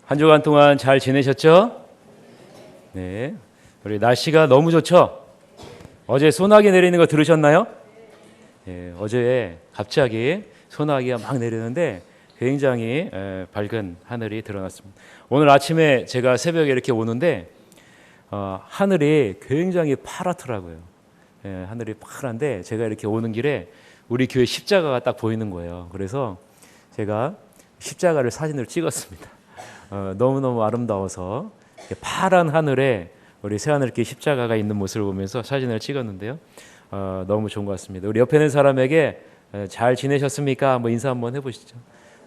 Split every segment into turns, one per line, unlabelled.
한 주간 동안 잘 지내셨죠? 네. 우리 날씨가 너무 좋죠? 어제 소나기 내리는 거 들으셨나요? 네, 어제 갑자기 소나기가 막 내리는데 굉장히 밝은 하늘이 드러났습니다. 오늘 아침에 제가 새벽에 이렇게 오는데 하늘이 굉장히 파랗더라고요. 하늘이 파란데 제가 이렇게 오는 길에 우리 교회 십자가가 딱 보이는 거예요. 그래서 제가 십자가를 사진을 찍었습니다. 너무너무 아름다워서 파란 하늘에 우리 새하늘길 십자가가 있는 모습을 보면서 사진을 찍었는데요. 너무 좋은 것 같습니다. 우리 옆에 있는 사람에게 잘 지내셨습니까? 한번 인사 한번 해보시죠.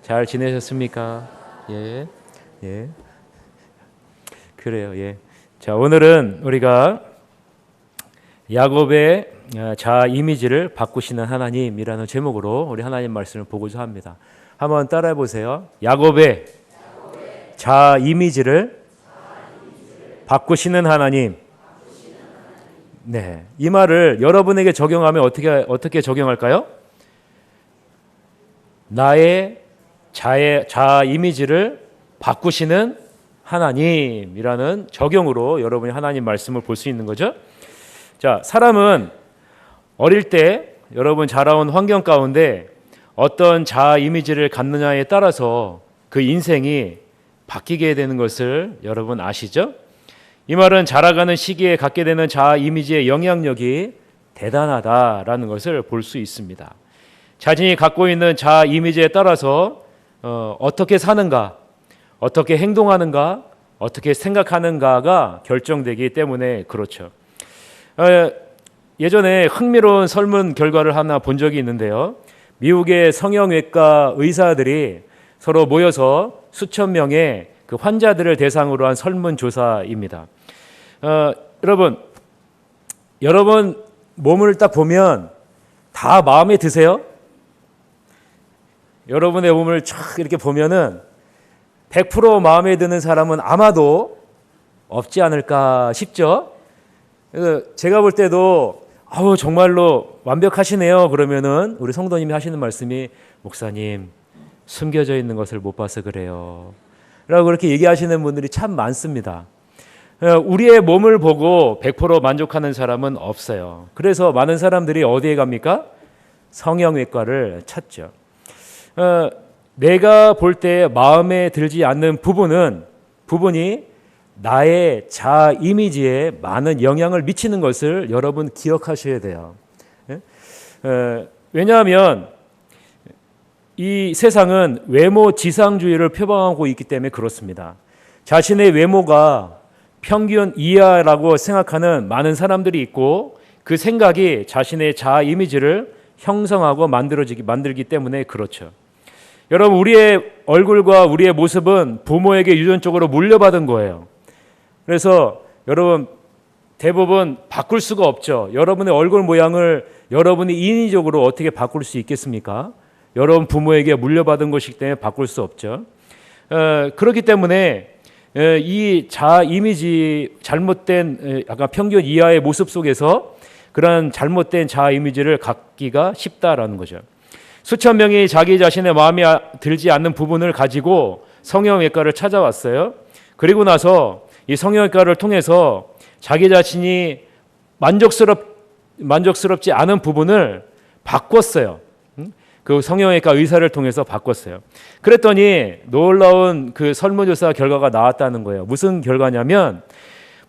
잘 지내셨습니까? 예, 예. 그래요, 예. 자, 오늘은 우리가 야곱의 자아 이미지를 바꾸시는 하나님이라는 제목으로 우리 하나님 말씀을 보고자 합니다. 한번 따라해 보세요. 야곱의 자아 이미지를 바꾸시는 하나님. 네, 이 말을 여러분에게 적용하면 어떻게 적용할까요? 나의 자아 이미지를 바꾸시는 하나님이라는 적용으로 여러분이 하나님 말씀을 볼 수 있는 거죠. 자, 사람은 어릴 때 여러분 자라온 환경 가운데 어떤 자아 이미지를 갖느냐에 따라서 그 인생이 바뀌게 되는 것을 여러분 아시죠? 이 말은 자라가는 시기에 갖게 되는 자아 이미지의 영향력이 대단하다라는 것을 볼 수 있습니다. 자신이 갖고 있는 자아 이미지에 따라서 어떻게 사는가, 어떻게 행동하는가, 어떻게 생각하는가가 결정되기 때문에 그렇죠. 예전에 흥미로운 설문 결과를 하나 본 적이 있는데요. 미국의 성형외과 의사들이 서로 모여서 수천 명의 그 환자들을 대상으로 한 설문조사입니다. 여러분 몸을 딱 보면 다 마음에 드세요? 여러분의 몸을 쫙 이렇게 보면은 100% 마음에 드는 사람은 아마도 없지 않을까 싶죠? 그래서 제가 볼 때도 정말로 완벽하시네요. 그러면은 우리 성도님이 하시는 말씀이 목사님 숨겨져 있는 것을 못 봐서 그래요. 라고 그렇게 얘기하시는 분들이 참 많습니다. 우리의 몸을 보고 100% 만족하는 사람은 없어요. 그래서 많은 사람들이 어디에 갑니까? 성형외과를 찾죠. 내가 볼 때 마음에 들지 않는 부분이 나의 자아 이미지에 많은 영향을 미치는 것을 여러분 기억하셔야 돼요. 왜냐하면 이 세상은 외모 지상주의를 표방하고 있기 때문에 그렇습니다. 자신의 외모가 평균 이하라고 생각하는 많은 사람들이 있고 그 생각이 자신의 자아 이미지를 형성하고 만들기 때문에 그렇죠. 여러분, 우리의 얼굴과 우리의 모습은 부모에게 유전적으로 물려받은 거예요. 그래서 여러분 대부분 바꿀 수가 없죠. 여러분의 얼굴 모양을 여러분이 인위적으로 어떻게 바꿀 수 있겠습니까? 여러분 부모에게 물려받은 것이기 때문에 바꿀 수 없죠. 그렇기 때문에 이 자아 이미지 잘못된 약간 평균 이하의 모습 속에서 그런 잘못된 자아 이미지를 갖기가 쉽다라는 거죠. 수천 명이 자기 자신의 마음에 들지 않는 부분을 가지고 성형외과를 찾아왔어요. 그리고 나서 이 성형외과를 통해서 자기 자신이 만족스럽지 않은 부분을 바꿨어요. 그 성형외과 의사를 통해서 바꿨어요. 그랬더니 놀라운 그 설문조사 결과가 나왔다는 거예요. 무슨 결과냐면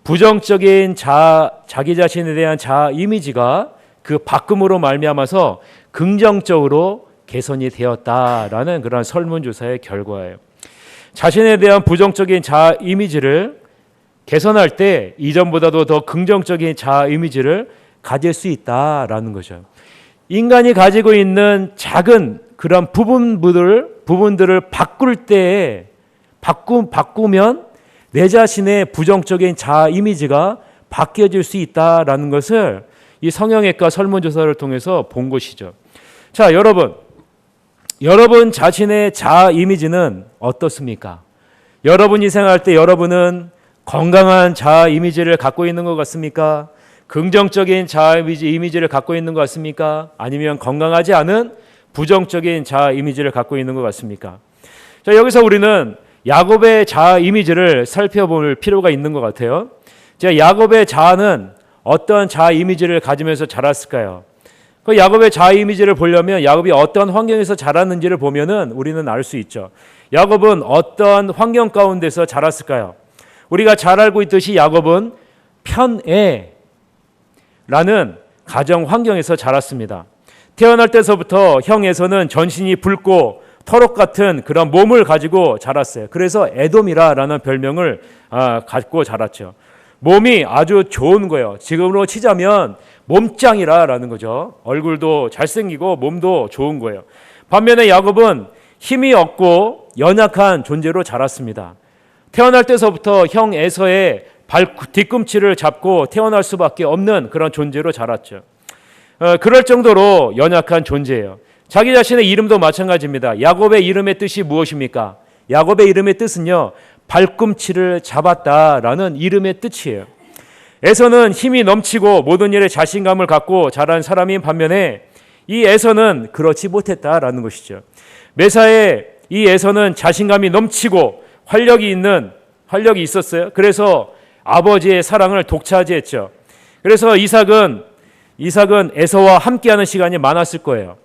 부정적인 자기 자신에 대한 자아 이미지가 그 바꿈으로 말미암아서 긍정적으로 개선이 되었다라는 그런 설문조사의 결과예요. 자신에 대한 부정적인 자아 이미지를 개선할 때 이전보다도 더 긍정적인 자아 이미지를 가질 수 있다라는 거죠. 인간이 가지고 있는 작은 그런 부분들을 바꿀 때 바꾸면 내 자신의 부정적인 자아 이미지가 바뀌어질 수 있다라는 것을 이 성형외과 설문조사를 통해서 본 것이죠. 자, 여러분 자신의 자아 이미지는 어떻습니까? 여러분이 생각할 때 여러분은 건강한 자아 이미지를 갖고 있는 것 같습니까? 긍정적인 자아 이미지를 갖고 있는 것 같습니까? 아니면 건강하지 않은 부정적인 자아 이미지를 갖고 있는 것 같습니까? 자, 여기서 우리는 야곱의 자아 이미지를 살펴볼 필요가 있는 것 같아요. 자, 야곱의 자아는 어떤 자아 이미지를 가지면서 자랐을까요? 그 야곱의 자아 이미지를 보려면 야곱이 어떤 환경에서 자랐는지를 보면은 우리는 알 수 있죠. 야곱은 어떤 환경 가운데서 자랐을까요? 우리가 잘 알고 있듯이 야곱은 편애라는 가정 환경에서 자랐습니다. 태어날 때서부터 형 에서는 전신이 붉고 터럭 같은 그런 몸을 가지고 자랐어요. 그래서 에돔이라는 별명을 갖고 자랐죠. 몸이 아주 좋은 거예요. 지금으로 치자면 몸짱이라는 거죠. 얼굴도 잘생기고 몸도 좋은 거예요. 반면에 야곱은 힘이 없고 연약한 존재로 자랐습니다. 태어날 때서부터 형 에서의 뒤꿈치를 잡고 태어날 수밖에 없는 그런 존재로 자랐죠. 그럴 정도로 연약한 존재예요. 자기 자신의 이름도 마찬가지입니다. 야곱의 이름의 뜻이 무엇입니까? 야곱의 이름의 뜻은요, 발꿈치를 잡았다라는 이름의 뜻이에요. 에서는 힘이 넘치고 모든 일에 자신감을 갖고 자란 사람인 반면에 이 에서는 그렇지 못했다라는 것이죠. 매사에 이 에서는 자신감이 넘치고 활력이 있었어요. 그래서 아버지의 사랑을 독차지했죠. 그래서 이삭은 에서와 함께하는 시간이 많았을 거예요.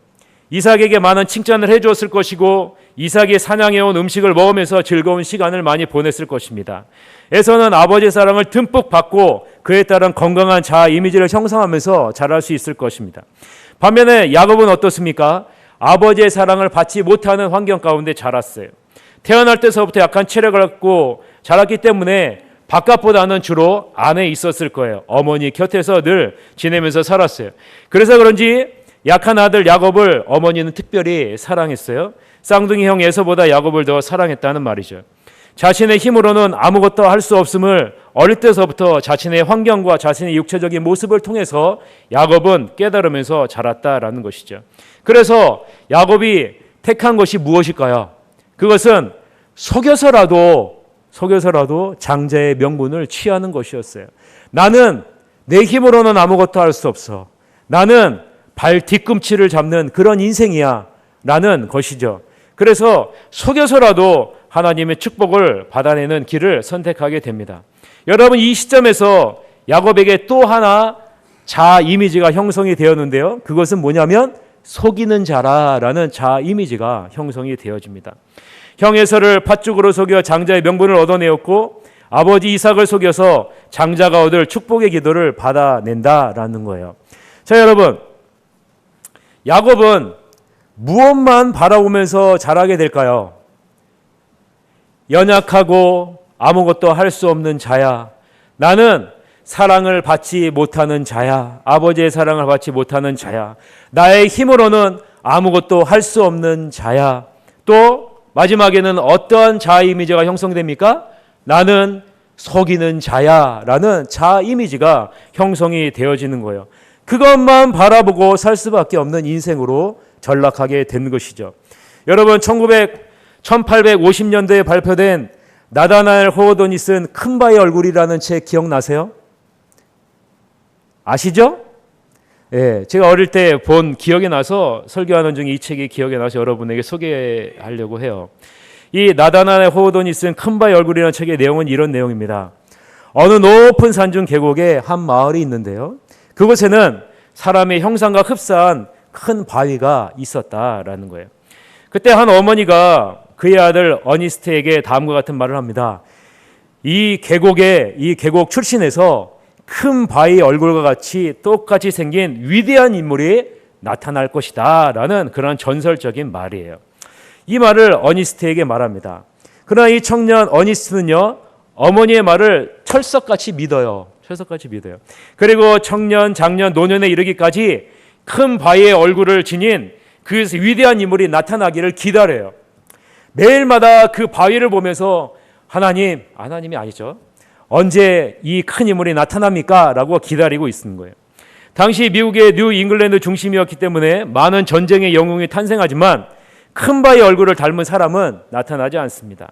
이삭에게 많은 칭찬을 해주었을 것이고 이삭이 사냥해온 음식을 먹으면서 즐거운 시간을 많이 보냈을 것입니다. 에서는 아버지의 사랑을 듬뿍 받고 그에 따른 건강한 자아 이미지를 형성하면서 자랄 수 있을 것입니다. 반면에 야곱은 어떻습니까? 아버지의 사랑을 받지 못하는 환경 가운데 자랐어요. 태어날 때서부터 약한 체력을 갖고 자랐기 때문에 바깥보다는 주로 안에 있었을 거예요. 어머니 곁에서 늘 지내면서 살았어요. 그래서 그런지 약한 아들 야곱을 어머니는 특별히 사랑했어요. 쌍둥이 형 에서보다 야곱을 더 사랑했다는 말이죠. 자신의 힘으로는 아무것도 할 수 없음을 어릴 때서부터 자신의 환경과 자신의 육체적인 모습을 통해서 야곱은 깨달으면서 자랐다라는 것이죠. 그래서 야곱이 택한 것이 무엇일까요? 그것은 속여서라도 장자의 명분을 취하는 것이었어요. 나는 내 힘으로는 아무것도 할 수 없어. 나는 발 뒤꿈치를 잡는 그런 인생이야 라는 것이죠. 그래서 속여서라도 하나님의 축복을 받아내는 길을 선택하게 됩니다. 여러분, 이 시점에서 야곱에게 또 하나 자아 이미지가 형성이 되었는데요. 그것은 뭐냐면 속이는 자라라는 자아 이미지가 형성이 되어집니다. 형 에서를 팥죽으로 속여 장자의 명분을 얻어내었고 아버지 이삭을 속여서 장자가 얻을 축복의 기도를 받아낸다라는 거예요. 자, 여러분, 야곱은 무엇만 바라보면서 자라게 될까요? 연약하고 아무것도 할 수 없는 자야. 나는 사랑을 받지 못하는 자야. 아버지의 사랑을 받지 못하는 자야. 나의 힘으로는 아무것도 할 수 없는 자야. 또 마지막에는 어떠한 자아 이미지가 형성됩니까? 나는 속이는 자야라는 자아 이미지가 형성이 되어지는 거예요. 그것만 바라보고 살 수밖에 없는 인생으로 전락하게 된 것이죠. 여러분, 1850년도에 발표된 나다나엘 호어돈이 쓴 큰바의 얼굴이라는 책 기억나세요? 아시죠? 예, 제가 어릴 때 본 기억이 나서 설교하는 중에 이 책이 기억이 나서 여러분에게 소개하려고 해요. 이 나다나엘 호어돈이 쓴 큰바의 얼굴이라는 책의 내용은 이런 내용입니다. 어느 높은 산중 계곡에 한 마을이 있는데요. 그곳에는 사람의 형상과 흡사한 큰 바위가 있었다라는 거예요. 그때 한 어머니가 그의 아들 어니스트에게 다음과 같은 말을 합니다. 이 계곡 출신에서 큰 바위 얼굴과 같이 똑같이 생긴 위대한 인물이 나타날 것이다 라는 그런 전설적인 말이에요. 이 말을 어니스트에게 말합니다. 그러나 이 청년 어니스트는요, 어머니의 말을 철석같이 믿어요. 그리고 청년, 장년, 노년에 이르기까지 큰 바위의 얼굴을 지닌 그 위대한 인물이 나타나기를 기다려요. 매일마다 그 바위를 보면서 하나님이 아니죠. 언제 이 큰 인물이 나타납니까? 라고 기다리고 있는 거예요. 당시 미국의 뉴 잉글랜드 중심이었기 때문에 많은 전쟁의 영웅이 탄생하지만 큰 바위 얼굴을 닮은 사람은 나타나지 않습니다.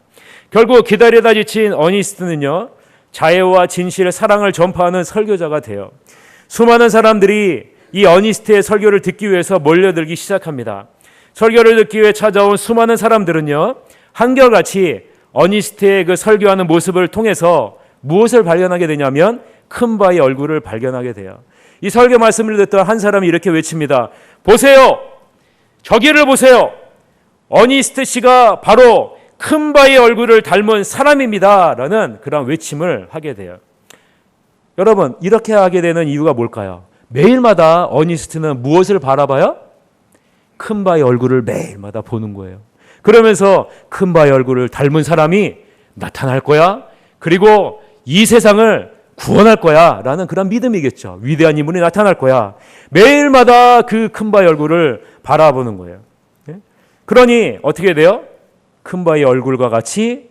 결국 기다리다 지친 어니스트는요, 자애와 진실, 사랑을 전파하는 설교자가 돼요. 수많은 사람들이 이 어니스트의 설교를 듣기 위해서 몰려들기 시작합니다. 설교를 듣기 위해 찾아온 수많은 사람들은요, 한결같이 어니스트의 그 설교하는 모습을 통해서 무엇을 발견하게 되냐면 큰 바의 얼굴을 발견하게 돼요. 이 설교 말씀을 듣던 한 사람이 이렇게 외칩니다. 보세요. 저기를 보세요. 어니스트 씨가 바로 큰 바의 얼굴을 닮은 사람입니다. 라는 그런 외침을 하게 돼요. 여러분, 이렇게 하게 되는 이유가 뭘까요? 매일마다 어니스트는 무엇을 바라봐요? 큰 바의 얼굴을 매일마다 보는 거예요. 그러면서 큰 바의 얼굴을 닮은 사람이 나타날 거야. 그리고 이 세상을 구원할 거야. 라는 그런 믿음이겠죠. 위대한 인물이 나타날 거야. 매일마다 그 큰 바의 얼굴을 바라보는 거예요. 그러니 어떻게 돼요? 큰 바의 얼굴과 같이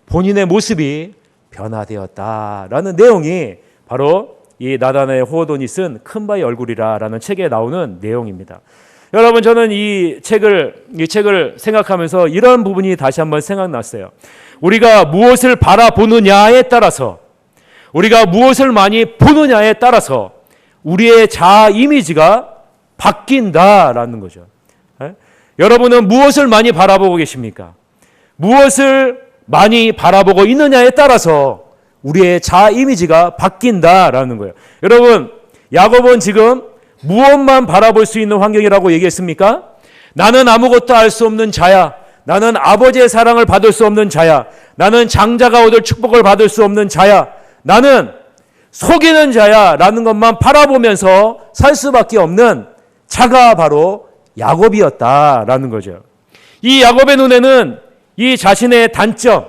본인의 모습이 변화되었다라는 내용이 바로 이 나다나엘 호어돈이 쓴 큰 바의 얼굴이라라는 책에 나오는 내용입니다. 여러분, 저는 이 책을 생각하면서 이런 부분이 다시 한번 생각났어요. 우리가 무엇을 바라보느냐에 따라서, 우리가 무엇을 많이 보느냐에 따라서 우리의 자아 이미지가 바뀐다라는 거죠. 여러분은 무엇을 많이 바라보고 계십니까? 무엇을 많이 바라보고 있느냐에 따라서 우리의 자아 이미지가 바뀐다라는 거예요. 여러분, 야곱은 지금 무엇만 바라볼 수 있는 환경이라고 얘기했습니까? 나는 아무것도 알 수 없는 자야. 나는 아버지의 사랑을 받을 수 없는 자야. 나는 장자가 얻을 축복을 받을 수 없는 자야. 나는 속이는 자야. 라는 것만 바라보면서 살 수밖에 없는 자가 바로 야곱이었다라는 거죠. 이 야곱의 눈에는 이 자신의 단점,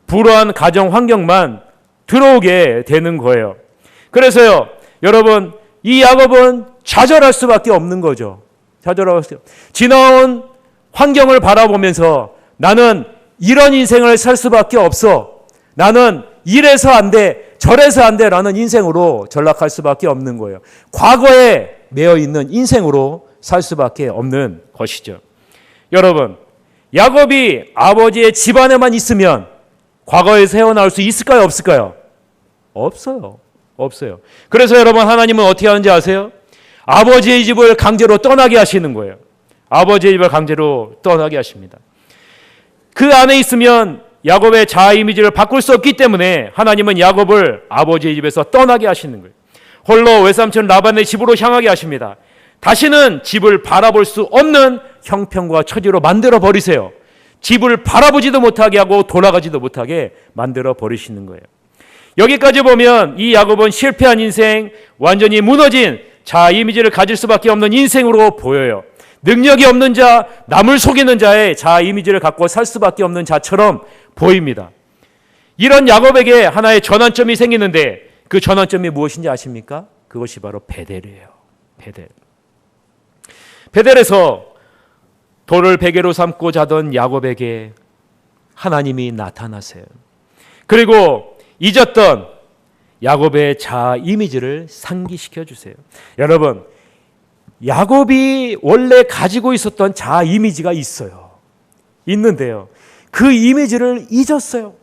불우한 가정 환경만 들어오게 되는 거예요. 그래서요, 여러분, 이 야곱은 좌절할 수밖에 없는 거죠. 좌절할 수 없어요. 지나온 환경을 바라보면서 나는 이런 인생을 살 수밖에 없어. 나는 이래서 안 돼, 저래서 안 돼 라는 인생으로 전락할 수밖에 없는 거예요. 과거에 매여 있는 인생으로 살 수밖에 없는 것이죠. 여러분, 야곱이 아버지의 집안에만 있으면 과거에서 헤어나올 수 있을까요? 없을까요? 없어요. 없어요. 그래서 여러분, 하나님은 어떻게 하는지 아세요? 아버지의 집을 강제로 떠나게 하시는 거예요. 아버지의 집을 강제로 떠나게 하십니다. 그 안에 있으면 야곱의 자아 이미지를 바꿀 수 없기 때문에 하나님은 야곱을 아버지의 집에서 떠나게 하시는 거예요. 홀로 외삼촌 라반의 집으로 향하게 하십니다. 다시는 집을 바라볼 수 없는 형편과 처지로 만들어 버리세요. 집을 바라보지도 못하게 하고 돌아가지도 못하게 만들어 버리시는 거예요. 여기까지 보면 이 야곱은 실패한 인생, 완전히 무너진 자아 이미지를 가질 수밖에 없는 인생으로 보여요. 능력이 없는 자, 남을 속이는 자의 자아 이미지를 갖고 살 수밖에 없는 자처럼 보입니다. 이런 야곱에게 하나의 전환점이 생기는데 그 전환점이 무엇인지 아십니까? 그것이 바로 베델이에요. 베델. 베델에서 돌을 베개로 삼고 자던 야곱에게 하나님이 나타나세요. 그리고 잊었던 야곱의 자아 이미지를 상기시켜 주세요. 여러분, 야곱이 원래 가지고 있었던 자아 이미지가 있어요. 있는데요, 그 이미지를 잊었어요.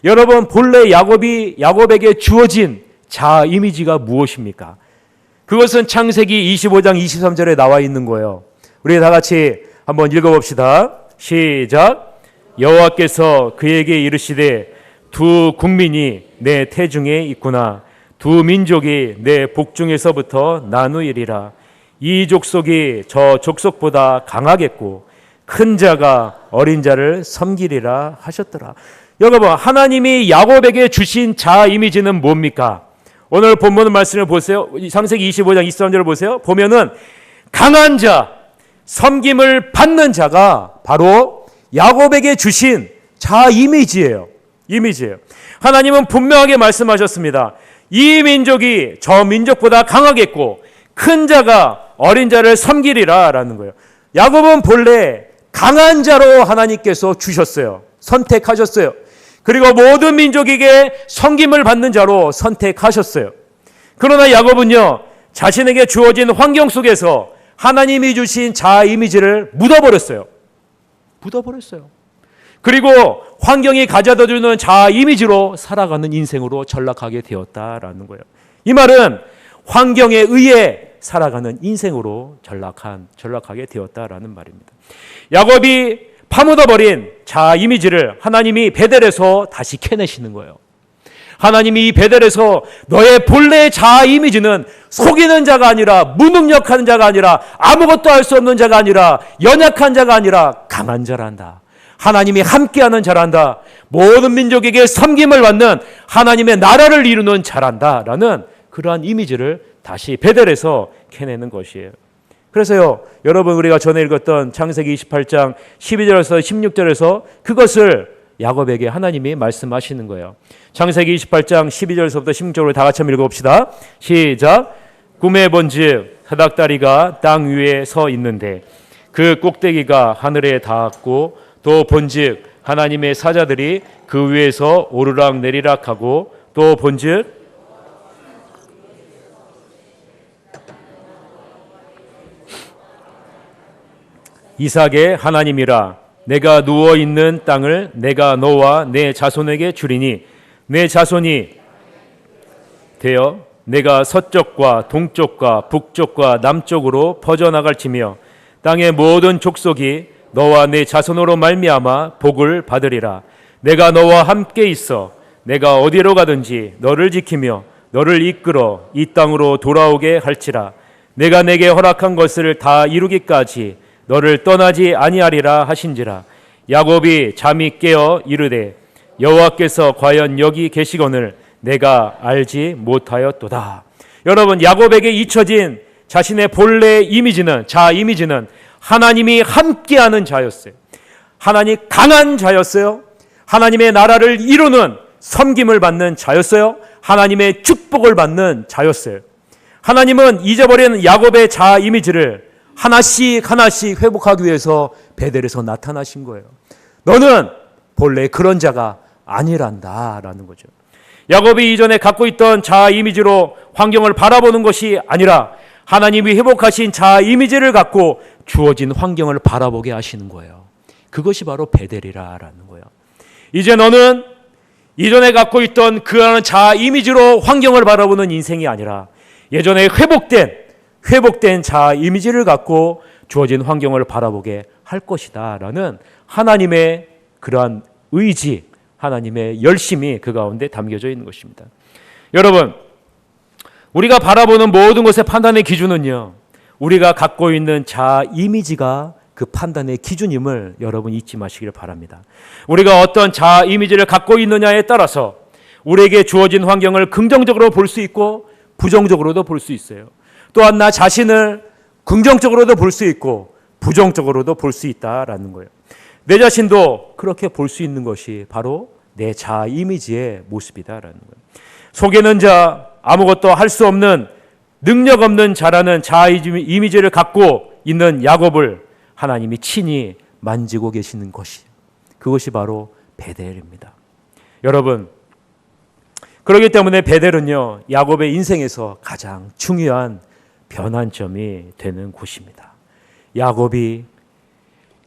여러분, 본래 야곱에게 주어진 자아 이미지가 무엇입니까? 그것은 창세기 25장 23절에 나와 있는 거예요. 우리 다 같이 한번 읽어봅시다. 시작. 여호와께서 그에게 이르시되 두 국민이 내 태중에 있구나. 두 민족이 내 복중에서부터 나누이리라. 이 족속이 저 족속보다 강하겠고 큰 자가 어린 자를 섬기리라 하셨더라. 여러분, 하나님이 야곱에게 주신 자아 이미지는 뭡니까? 오늘 본문 말씀을 보세요. 창세기 25장 23절을 보세요. 보면은 강한 자, 섬김을 받는 자가 바로 야곱에게 주신 자아 이미지예요. 하나님은 분명하게 말씀하셨습니다. 이 민족이 저 민족보다 강하겠고 큰 자가 어린 자를 섬기리라 라는 거예요. 야곱은 본래 강한 자로 하나님께서 주셨어요. 선택하셨어요. 그리고 모든 민족에게 섬김을 받는 자로 선택하셨어요. 그러나 야곱은요, 자신에게 주어진 환경 속에서 하나님이 주신 자아 이미지를 묻어버렸어요. 그리고 환경이 가져다주는 자아 이미지로 살아가는 인생으로 전락하게 되었다라는 거예요. 이 말은 환경에 의해 살아가는 인생으로 전락하게 되었다라는 말입니다. 야곱이 파묻어버린 자아 이미지를 하나님이 베델에서 다시 캐내시는 거예요. 하나님이 이 베델에서 너의 본래의 자아 이미지는 속이는 자가 아니라 무능력한 자가 아니라 아무것도 할 수 없는 자가 아니라 연약한 자가 아니라 강한 자란다. 하나님이 함께하는 자란다. 모든 민족에게 섬김을 받는 하나님의 나라를 이루는 자란다라는 그러한 이미지를 다시 베델에서 캐내는 것이에요. 그래서요, 여러분, 우리가 전에 읽었던 창세기 28장 12절에서 16절에서 그것을 야곱에게 하나님이 말씀하시는 거예요. 창세기 28장 12절에서부터 16절로 다 같이 한번 읽어봅시다. 시작. 꿈에 본즉 사닥다리가 땅 위에 서 있는데 그 꼭대기가 하늘에 닿았고 또 본즉 하나님의 사자들이 그 위에서 오르락 내리락 하고 또 본즉 이삭의 하나님이라 내가 누워있는 땅을 내가 너와 내 자손에게 주리니 내 자손이 되어 내가 서쪽과 동쪽과 북쪽과 남쪽으로 퍼져나갈지며 땅의 모든 족속이 너와 내 자손으로 말미암아 복을 받으리라. 내가 너와 함께 있어 내가 어디로 가든지 너를 지키며 너를 이끌어 이 땅으로 돌아오게 할지라. 내가 내게 허락한 것을 다 이루기까지 너를 떠나지 아니하리라 하신지라. 야곱이 잠이 깨어 이르되 여호와께서 과연 여기 계시거늘 내가 알지 못하였도다. 여러분, 야곱에게 잊혀진 자신의 본래 이미지는, 자아 이미지는 하나님이 함께하는 자였어요. 하나님 강한 자였어요. 하나님의 나라를 이루는 섬김을 받는 자였어요. 하나님의 축복을 받는 자였어요. 하나님은 잊어버린 야곱의 자아 이미지를 하나씩 하나씩 회복하기 위해서 베델에서 나타나신 거예요. 너는 본래 그런 자가 아니란다 라는 거죠. 야곱이 이전에 갖고 있던 자아 이미지로 환경을 바라보는 것이 아니라 하나님이 회복하신 자아 이미지를 갖고 주어진 환경을 바라보게 하시는 거예요. 그것이 바로 베델이라는 거예요. 이제 너는 이전에 갖고 있던 그러한 자아 이미지로 환경을 바라보는 인생이 아니라 예전에 회복된 자아 이미지를 갖고 주어진 환경을 바라보게 할 것이다 라는 하나님의 그러한 의지, 하나님의 열심이 그 가운데 담겨져 있는 것입니다. 여러분, 우리가 바라보는 모든 것의 판단의 기준은요, 우리가 갖고 있는 자아 이미지가 그 판단의 기준임을 여러분 잊지 마시기를 바랍니다. 우리가 어떤 자아 이미지를 갖고 있느냐에 따라서 우리에게 주어진 환경을 긍정적으로 볼 수 있고 부정적으로도 볼 수 있어요. 또한 나 자신을 긍정적으로도 볼 수 있고 부정적으로도 볼 수 있다라는 거예요. 내 자신도 그렇게 볼 수 있는 것이 바로 내 자아 이미지의 모습이다라는 거예요. 속이는 자, 아무것도 할 수 없는 능력 없는 자라는 자아 이미지를 갖고 있는 야곱을 하나님이 친히 만지고 계시는 것이, 그것이 바로 베델입니다. 여러분, 그렇기 때문에 베델은요, 야곱의 인생에서 가장 중요한 변환점이 되는 곳입니다. 야곱이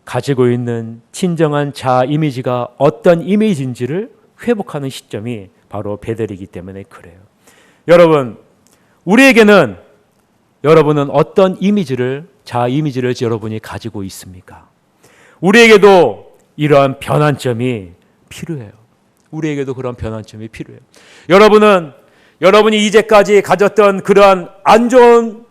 가지고 있는 진정한 자아 이미지가 어떤 이미지인지를 회복하는 시점이 바로 베델이기 때문에 그래요. 여러분, 우리에게는 여러분은 어떤 이미지를, 자아 이미지를 여러분이 가지고 있습니까? 우리에게도 이러한 변환점이 필요해요. 우리에게도 그런 변환점이 필요해요. 여러분이 이제까지 가졌던 그러한 안 좋은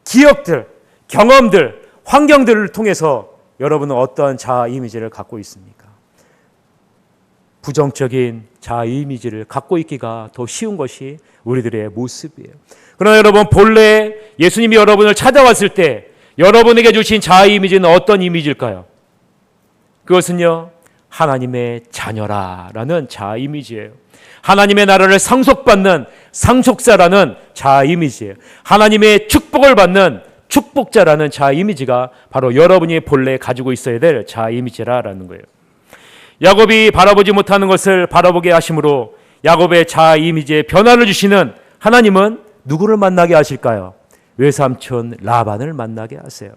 기억들, 경험들, 환경들을 통해서 여러분은 어떠한 자아 이미지를 갖고 있습니까? 부정적인 자아 이미지를 갖고 있기가 더 쉬운 것이 우리들의 모습이에요. 그러나 여러분, 본래 예수님이 여러분을 찾아왔을 때 여러분에게 주신 자아 이미지는 어떤 이미지일까요? 그것은요, 하나님의 자녀라라는 자아 이미지예요. 하나님의 나라를 상속받는 상속자라는 자아 이미지예요. 하나님의 축복을 받는 축복자라는 자아 이미지가 바로 여러분이 본래 가지고 있어야 될 자아 이미지라는 거예요. 야곱이 바라보지 못하는 것을 바라보게 하심으로 야곱의 자아 이미지에 변화를 주시는 하나님은 누구를 만나게 하실까요? 외삼촌 라반을 만나게 하세요.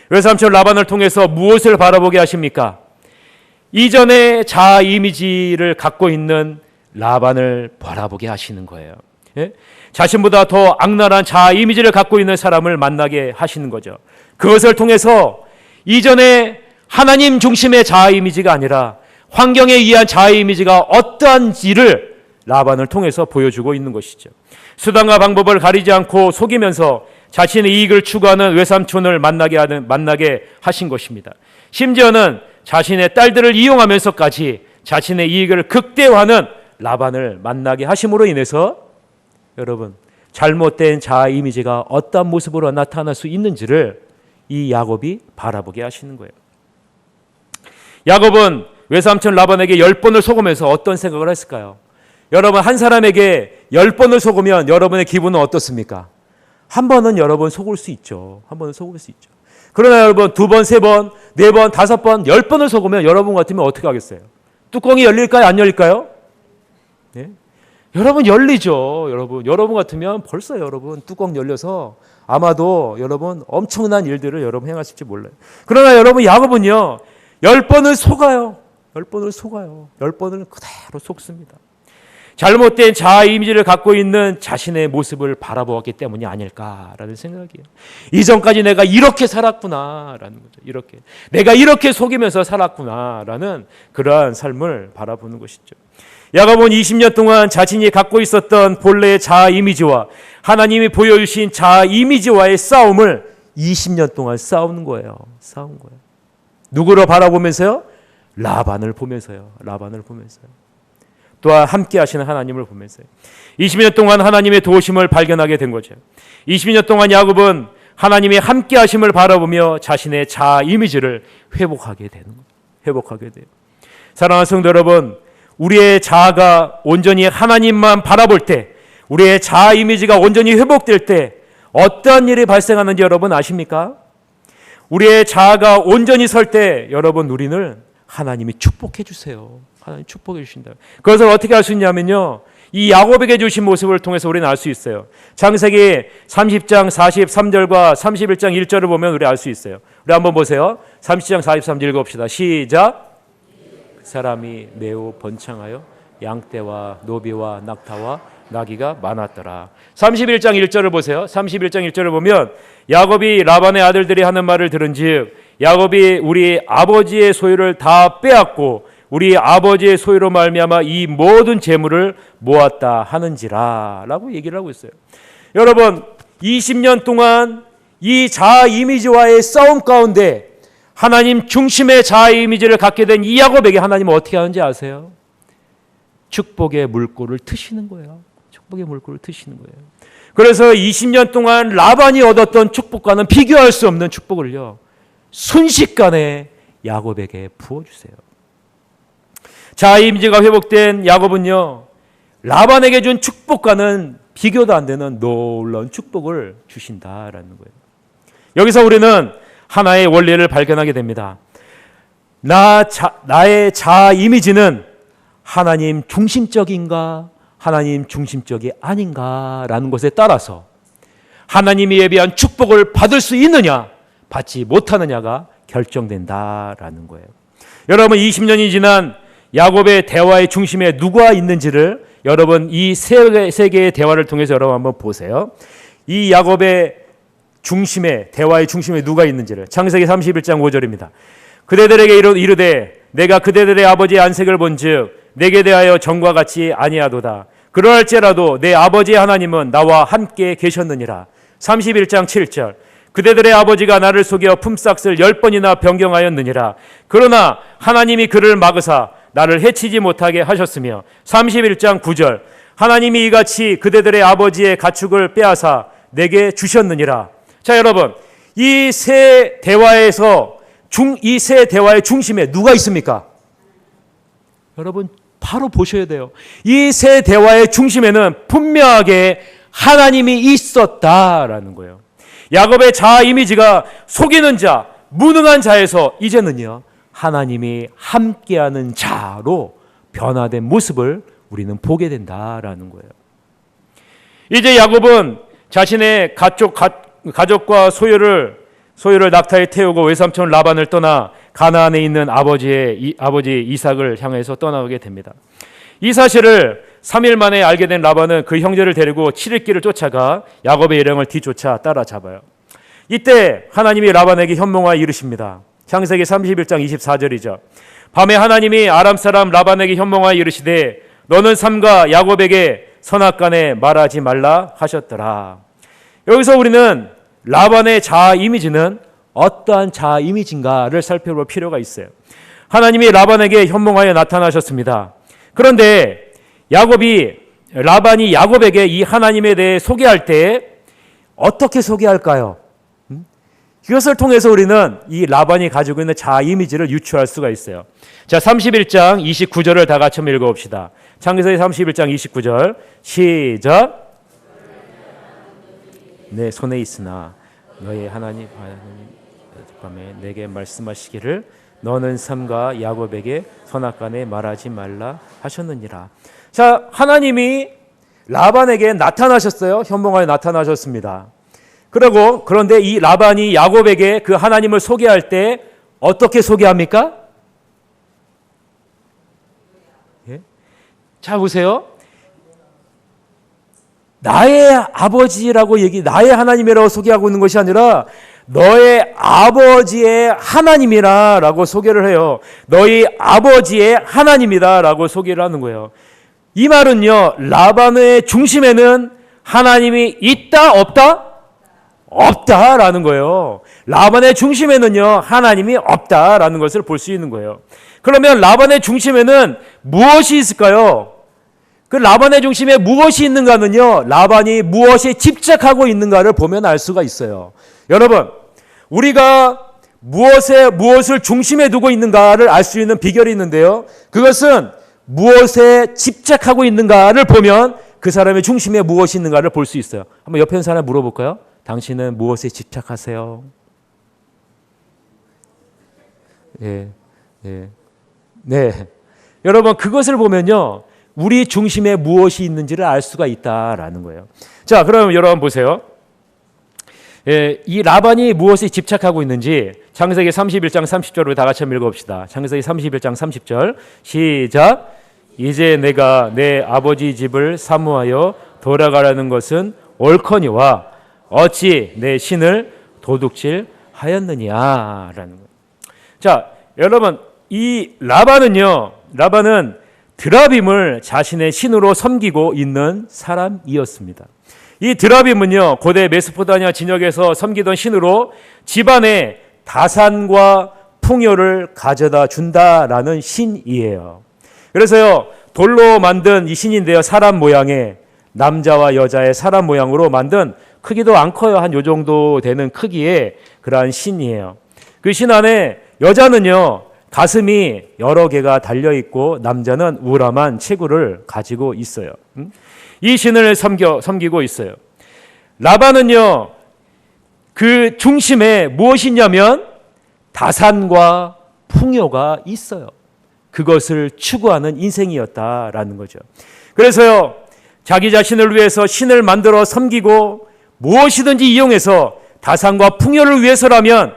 외삼촌 라반을 통해서 무엇을 바라보게 하십니까? 이전의 자아 이미지를 갖고 있는 라반을 바라보게 하시는 거예요. 예? 자신보다 더 악랄한 자아 이미지를 갖고 있는 사람을 만나게 하시는 거죠. 그것을 통해서 이전에 하나님 중심의 자아 이미지가 아니라 환경에 의한 자아 이미지가 어떠한지를 라반을 통해서 보여주고 있는 것이죠. 수단과 방법을 가리지 않고 속이면서 자신의 이익을 추구하는 외삼촌을 만나게 하신 것입니다. 심지어는 자신의 딸들을 이용하면서까지 자신의 이익을 극대화하는 라반을 만나게 하심으로 인해서 여러분, 잘못된 자아 이미지가 어떤 모습으로 나타날 수 있는지를 이 야곱이 바라보게 하시는 거예요. 야곱은 외삼촌 라반에게 10번을 속으면서 어떤 생각을 했을까요? 여러분, 한 사람에게 10번을 속으면 여러분의 기분은 어떻습니까? 한 번은 여러분 속을 수 있죠. 한 번은 속을 수 있죠. 그러나 여러분 2번, 3번, 4번, 5번, 10번을 속으면 여러분 같으면 어떻게 하겠어요? 뚜껑이 열릴까요? 안 열릴까요? 네? 여러분 열리죠. 여러분 같으면 벌써 여러분 뚜껑 열려서 아마도 여러분 엄청난 일들을 여러분 행하실지 몰라요. 그러나 여러분 야곱은요 10번을 속아요. 10번을 그대로 속습니다. 잘못된 자아 이미지를 갖고 있는 자신의 모습을 바라보았기 때문이 아닐까라는 생각이에요. 이전까지 내가 이렇게 살았구나라는 거죠. 이렇게 내가 이렇게 속이면서 살았구나라는 그러한 삶을 바라보는 것이죠. 야곱은 20년 동안 자신이 갖고 있었던 본래의 자아 이미지와 하나님이 보여주신 자아 이미지와의 싸움을 20년 동안 싸운 거예요. 누구를 바라보면서요? 라반을 보면서요. 또한 함께 하시는 하나님을 보면서요. 20년 동안 하나님의 도우심을 발견하게 된 거죠. 20년 동안 야곱은 하나님의 함께 하심을 바라보며 자신의 자아 이미지를 회복하게 돼요. 사랑하는 성도 여러분, 우리의 자아가 온전히 하나님만 바라볼 때, 우리의 자아 이미지가 온전히 회복될 때 어떤 일이 발생하는지 여러분 아십니까? 우리의 자아가 온전히 설 때 여러분 우리는 하나님이 축복해 주세요. 하나님 축복해 주신다. 그것을 어떻게 알 수 있냐면요, 이 야곱에게 주신 모습을 통해서 우리는 알 수 있어요. 창세기 30장 43절과 31장 1절을 보면 우리 알 수 있어요. 우리 한번 보세요. 30장 43절 읽어봅시다. 시작. 그 사람이 매우 번창하여 양떼와 노비와 낙타와 나귀가 많았더라. 31장 1절을 보세요. 31장 1절을 보면 야곱이 라반의 아들들이 하는 말을 들은즉 야곱이 우리 아버지의 소유를 다 빼앗고 우리 아버지의 소유로 말미암아 이 모든 재물을 모았다 하는지라 라고 얘기를 하고 있어요. 여러분 20년 동안 이 자아 이미지와의 싸움 가운데 하나님 중심의 자아 이미지를 갖게 된 이 야곱에게 하나님은 어떻게 하는지 아세요? 축복의 물꼬를 트시는 거예요. 그래서 20년 동안 라반이 얻었던 축복과는 비교할 수 없는 축복을요 순식간에 야곱에게 부어주세요. 자아 이미지가 회복된 야곱은요 라반에게 준 축복과는 비교도 안 되는 놀라운 축복을 주신다라는 거예요. 여기서 우리는 하나의 원리를 발견하게 됩니다. 나의 자아 이미지는 하나님 중심적인가 하나님 중심적이 아닌가라는 것에 따라서 하나님이 예비한 축복을 받을 수 있느냐 받지 못하느냐가 결정된다라는 거예요. 여러분 20년이 지난 야곱의 대화의 중심에 누가 있는지를 여러분 이 세 개의 대화를 통해서 여러분 한번 보세요. 이 야곱의 중심에 대화의 중심에 누가 있는지를 창세기 31장 5절입니다. 그대들에게 이르되 내가 그대들의 아버지의 안색을 본즉 내게 대하여 전과 같이 아니하도다. 그러할지라도 내 아버지의 하나님은 나와 함께 계셨느니라. 31장 7절 그대들의 아버지가 나를 속여 품삯을 10번이나 변경하였느니라. 그러나 하나님이 그를 막으사 나를 해치지 못하게 하셨으며 31장 9절 하나님이 이같이 그대들의 아버지의 가축을 빼앗아 내게 주셨느니라. 자 여러분 이 세 대화의 중심에 누가 있습니까? 여러분 바로 보셔야 돼요. 이 세 대화의 중심에는 분명하게 하나님이 있었다라는 거예요. 야곱의 자아 이미지가 속이는 자, 무능한 자에서 이제는요 하나님이 함께하는 자로 변화된 모습을 우리는 보게 된다라는 거예요. 이제 야곱은 자신의 가족과 소유를 낙타에 태우고 외삼촌 라반을 떠나 가나안에 있는 아버지 이삭을 향해서 떠나오게 됩니다. 이 사실을 3일 만에 알게 된 라반은 그 형제를 데리고 7일 길을 쫓아가 야곱의 일행을 뒤쫓아 따라잡아요. 이때 하나님이 라반에게 현몽하여 이르십니다. 창세기 31장 24절이죠. 밤에 하나님이 아람 사람 라반에게 현몽하여 이르시되 너는 삼가 야곱에게 선악간에 말하지 말라 하셨더라. 여기서 우리는 라반의 자아 이미지는 어떠한 자아 이미지인가를 살펴볼 필요가 있어요. 하나님이 라반에게 현몽하여 나타나셨습니다. 그런데 라반이 야곱에게 이 하나님에 대해 소개할 때 어떻게 소개할까요? 이것을 통해서 우리는 이 라반이 가지고 있는 자아 이미지를 유추할 수가 있어요. 자, 31장 29절을 다 같이 한번 읽어봅시다. 창세기 31장 29절 시작. 내 손에 있으나 너의 하나님 밤에 내게 말씀하시기를 너는 삼가 야곱에게 선악간에 말하지 말라 하셨느니라. 자, 하나님이 라반에게 나타나셨어요. 현몽하여 나타나셨습니다. 그런데 이 라반이 야곱에게 그 하나님을 소개할 때 어떻게 소개합니까? 예? 자, 보세요. 나의 아버지라고 나의 하나님이라고 소개하고 있는 것이 아니라 너의 아버지의 하나님이라고 소개를 해요. 너희 아버지의 하나님이다라고 소개를 하는 거예요. 이 말은요, 라반의 중심에는 하나님이 있다 없다? 없다라는 거예요. 라반의 중심에는요, 하나님이 없다라는 것을 볼 수 있는 거예요. 그러면 라반의 중심에는 무엇이 있을까요? 그 라반의 중심에 무엇이 있는가는요, 라반이 무엇에 집착하고 있는가를 보면 알 수가 있어요. 여러분, 우리가 무엇을 중심에 두고 있는가를 알 수 있는 비결이 있는데요, 그것은 무엇에 집착하고 있는가를 보면 그 사람의 중심에 무엇이 있는가를 볼 수 있어요. 한번 옆에 있는 사람 물어볼까요? 당신은 무엇에 집착하세요? 예. 네. 여러분, 그것을 보면요, 우리 중심에 무엇이 있는지를 알 수가 있다라는 거예요. 자, 그럼 여러분 보세요. 예, 이 라반이 무엇에 집착하고 있는지 창세기 31장 30절로 다 같이 한번 읽어봅시다. 창세기 31장 30절 시작. 이제 내가 내 아버지 집을 사모하여 돌아가라는 것은 옳거니와 어찌 내 신을 도둑질하였느냐라는 거예요. 자, 여러분, 이 라반은 드라빔을 자신의 신으로 섬기고 있는 사람이었습니다. 이 드라빔은요, 고대 메소포타미아 진영에서 섬기던 신으로 집안에 다산과 풍요를 가져다 준다라는 신이에요. 그래서요, 돌로 만든 이 신인데요, 사람 모양의, 남자와 여자의 사람 모양으로 만든, 크기도 안 커요. 한 요 정도 되는 크기의 그러한 신이에요. 그 신 안에 여자는요, 가슴이 여러 개가 달려있고 남자는 우람한 체구를 가지고 있어요. 이 신을 섬기고 있어요. 라반은요, 그 중심에 무엇이 있냐면 다산과 풍요가 있어요. 그것을 추구하는 인생이었다라는 거죠. 그래서요, 자기 자신을 위해서 신을 만들어 섬기고 무엇이든지 이용해서 다산과 풍요를 위해서라면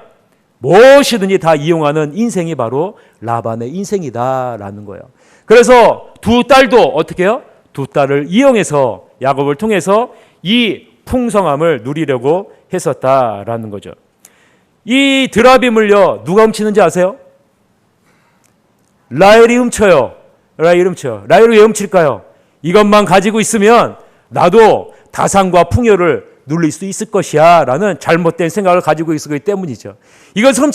무엇이든지 다 이용하는 인생이 바로 라반의 인생이다라는 거예요. 그래서 두 딸도 어떻게 해요? 두 딸을 이용해서 야곱을 통해서 이 풍성함을 누리려고 했었다라는 거죠. 이 드라빔을요, 누가 훔치는지 아세요? 라헬이 훔쳐요. 라헬이 왜 훔칠까요? 이것만 가지고 있으면 나도 다산과 풍요를 누릴 수 있을 것이야 라는 잘못된 생각을 가지고 있었기 때문이죠. 이것을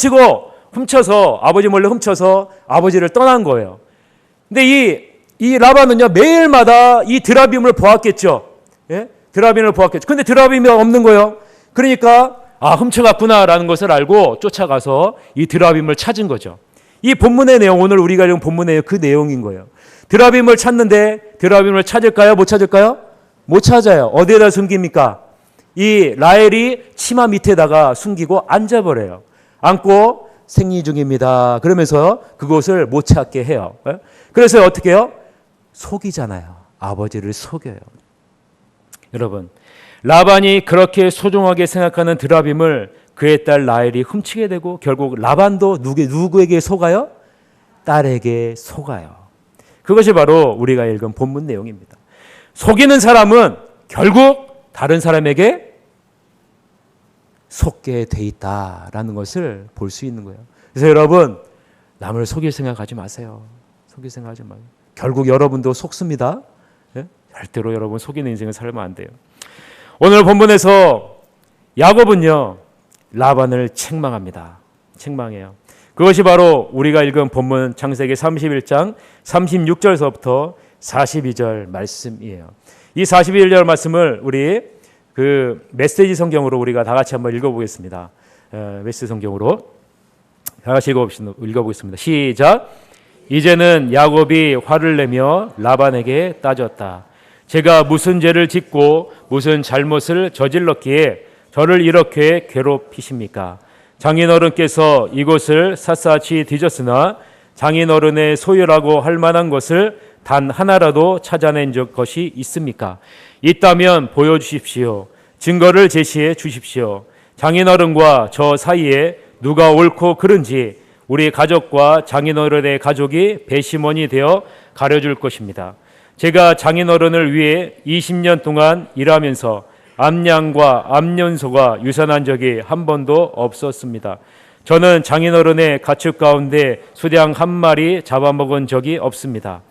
훔쳐서 아버지 몰래 훔쳐서 아버지를 떠난 거예요. 근데 이 라반은요, 매일마다 이 드라빔을 보았겠죠. 예? 드라빔을 보았겠죠. 근데 드라빔이 없는 거예요. 그러니까 훔쳐갔구나라는 것을 알고 쫓아가서 이 드라빔을 찾은 거죠. 이 본문의 내용, 오늘 우리가 읽은 본문의 그 내용인 거예요. 드라빔을 찾는데 드라빔을 찾을까요? 못 찾을까요? 못 찾아요. 어디에다 숨깁니까? 이 라헬이 치마 밑에다가 숨기고 앉아버려요. 앉고 생리 중입니다. 그러면서 그곳을 못 찾게 해요. 그래서 어떻게 해요? 속이잖아요. 아버지를 속여요. 여러분, 라반이 그렇게 소중하게 생각하는 드라빔을 그의 딸 라헬이 훔치게 되고 결국 라반도 누구에게 속아요? 딸에게 속아요. 그것이 바로 우리가 읽은 본문 내용입니다. 속이는 사람은 결국 다른 사람에게 속게 돼 있다라는 것을 볼 수 있는 거예요. 그래서 여러분, 남을 속일 생각하지 마세요. 속일 생각하지 마세요. 결국 여러분도 속습니다. 예? 절대로 여러분 속이는 인생을 살면 안 돼요. 오늘 본문에서 야곱은요, 라반을 책망합니다. 책망해요. 그것이 바로 우리가 읽은 본문 창세기 31장 36절서부터 42절 말씀이에요. 이 41절 말씀을 우리 그 메시지 성경으로 우리가 다 같이 한번 읽어보겠습니다. 메시지 성경으로 다 같이 읽어보겠습니다. 시작. 이제는 야곱이 화를 내며 라반에게 따졌다. 제가 무슨 죄를 짓고 무슨 잘못을 저질렀기에 저를 이렇게 괴롭히십니까? 장인어른께서 이곳을 샅샅이 뒤졌으나 장인어른의 소유라고 할 만한 것을 단 하나라도 찾아낸 것이 있습니까? 있다면 보여주십시오. 증거를 제시해 주십시오. 장인어른과 저 사이에 누가 옳고 그른지 우리 가족과 장인어른의 가족이 배심원이 되어 가려줄 것입니다. 제가 장인어른을 위해 20년 동안 일하면서 암양과 암연소가 유산한 적이 한 번도 없었습니다. 저는 장인어른의 가축 가운데 수량 한 마리 잡아먹은 적이 없습니다.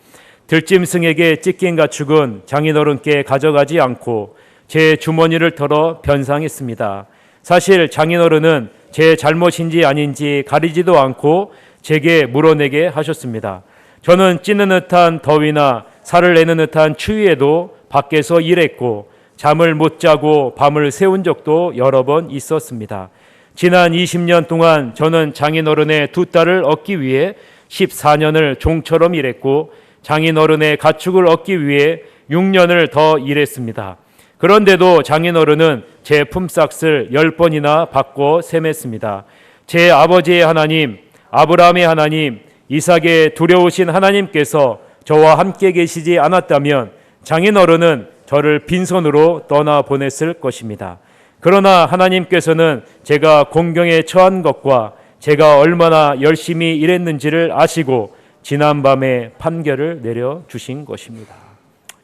들짐승에게 찢긴 가축은 장인어른께 가져가지 않고 제 주머니를 털어 변상했습니다. 사실 장인어른은 제 잘못인지 아닌지 가리지도 않고 제게 물어내게 하셨습니다. 저는 찌는 듯한 더위나 살을 내는 듯한 추위에도 밖에서 일했고 잠을 못 자고 밤을 새운 적도 여러 번 있었습니다. 지난 20년 동안 저는 장인어른의 두 딸을 얻기 위해 14년을 종처럼 일했고 장인어른의 가축을 얻기 위해 6년을 더 일했습니다. 그런데도 장인어른은 제 품삯을 10번이나 받고 셈했습니다. 제 아버지의 하나님, 아브라함의 하나님, 이삭의 두려우신 하나님께서 저와 함께 계시지 않았다면 장인어른은 저를 빈손으로 떠나보냈을 것입니다. 그러나 하나님께서는 제가 공경에 처한 것과 제가 얼마나 열심히 일했는지를 아시고 지난밤에 판결을 내려주신 것입니다.